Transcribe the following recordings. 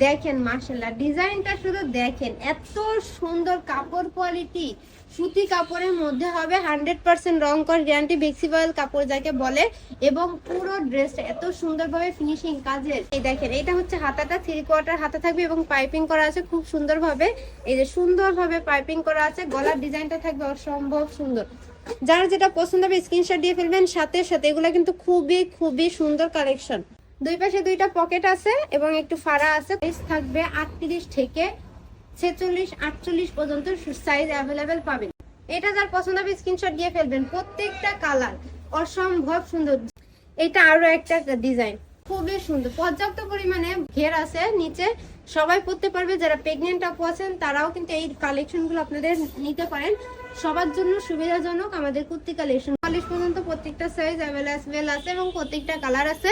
দেখেন মাশাআল্লাহ ডিজাইনটা শুধু দেখেন, এত সুন্দর কাপড় কোয়ালিটি। সুতি কাপড়ের মধ্যে হবে, 100% রং কর গ্যারান্টি, ফ্লেক্সিবল কাপড় যাকে বলে। এবং পুরো ড্রেসটা এত সুন্দরভাবে ফিনিশিং কাজের। এই দেখেন এটা হচ্ছে হাতাটা, 3/4 হাতা থাকবে এবং পাইপিং করা আছে খুব সুন্দরভাবে। এই যে সুন্দরভাবে পাইপিং করা আছে, গলার ডিজাইনটা থাকবে অসম্ভব সুন্দর। যার যেটা পছন্দ হবে স্ক্রিনশট দিয়ে ফেলবেন। সাথে সাথে এগুলো কিন্তু খুবই খুবই সুন্দর কালেকশন। দুই পাশে দুইটা পকেট আছে এবং একটু ফাড়া আছে। সাইজ থাকবে 38 থেকে 46 48 পর্যন্ত সাইজ অ্যাভেলেবেল পাবেন। এটা যার পছন্দ হবে স্ক্রিনশট দিয়ে ফেলবেন। প্রত্যেকটা কালার অসম্ভব সুন্দর। এটা আরো একটা ডিজাইন, খুবই সুন্দর। পর্যাপ্ত পরিমাণে ঘের আছে নিচে, সবাই পরতে পারবে। যারা প্রেগনেন্ট আপু আছেন তারাও কিন্তু এই কালেকশনগুলো আপনাদের নিতে পারেন। সবার জন্য সুবিধাজনক আমাদের কুর্তি কালেকশন। 40 পর্যন্ত প্রত্যেকটা সাইজ অ্যাভেলেবেল আছে এবং প্রত্যেকটা কালার আছে।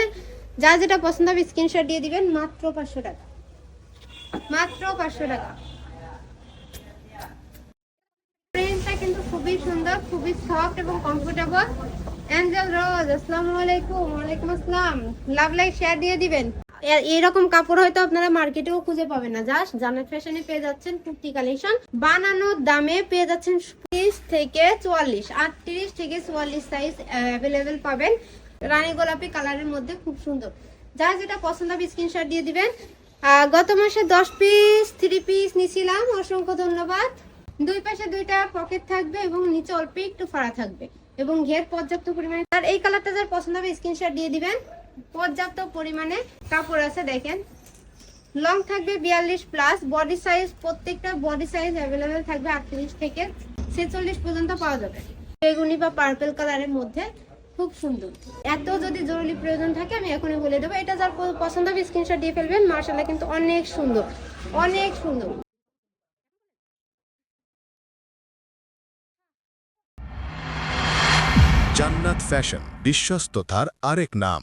যা যেটা পছন্দ হবে স্ক্রিনশট দিয়ে দিবেন। মাত্র 500 টাকা, মাত্র 500 টাকা। প্রিন্টটা কিন্তু খুবই সুন্দর, খুবই সফট এবং কমফোর্টেবল। অ্যাঞ্জেল রোজ, আসসালামু আলাইকুম। ওয়ালাইকুম আসসালাম। লাভ লাইক শেয়ার দিয়ে দিবেন। এরকম কাপড় হয়তো আপনারা মার্কেটেও খুঁজে পাবেন না। জাস্ট জান্নাত ফ্যাশনে পেয়ে যাচ্ছেন কুর্তি কালেকশন। বানানোর দামে পেয়ে যাচ্ছেন 30 থেকে 44, 38 থেকে 44 সাইজ অ্যাভেলেবেল পাবেন। রানী গোলাপি কালারের মধ্যে খুব সুন্দর। যা যেটা পছন্দ হবে স্ক্রিনশট দিয়ে দিবেন। গত মাসে 10 পিস 3 পিস নিছিলাম, অসংখ্য ধন্যবাদ। দুই পাশে দুইটা পকেট থাকবে এবং নিচে অল্প একটু ফাড়া থাকবে এবং ঘের পর্যাপ্ত পরিমাণে। আর এই কালারটা যার পছন্দ হবে স্ক্রিনশট দিয়ে দিবেন। পর্যাপ্ত পরিমাণে কাপড় আছে দেখেন। লং থাকবে 42+, বডি সাইজ প্রত্যেকটা বডি সাইজ অ্যাভেলেবেল থাকবে 38 থেকে 46 পর্যন্ত পাওয়া যাবে। বেগুনি বা পার্পল কালারের মধ্যে খুব সুন্দর। এত যদি জরুরি প্রয়োজন থাকে আমি এখনই বলে দেবো। এটা যার পছন্দ হবে স্ক্রিনশট দিয়ে ফেলবেন। মাশাআল্লাহ কিন্তু অনেক সুন্দর, অনেক সুন্দর। জান্নাত ফ্যাশন বিশ্বস্ততার আরেক নাম।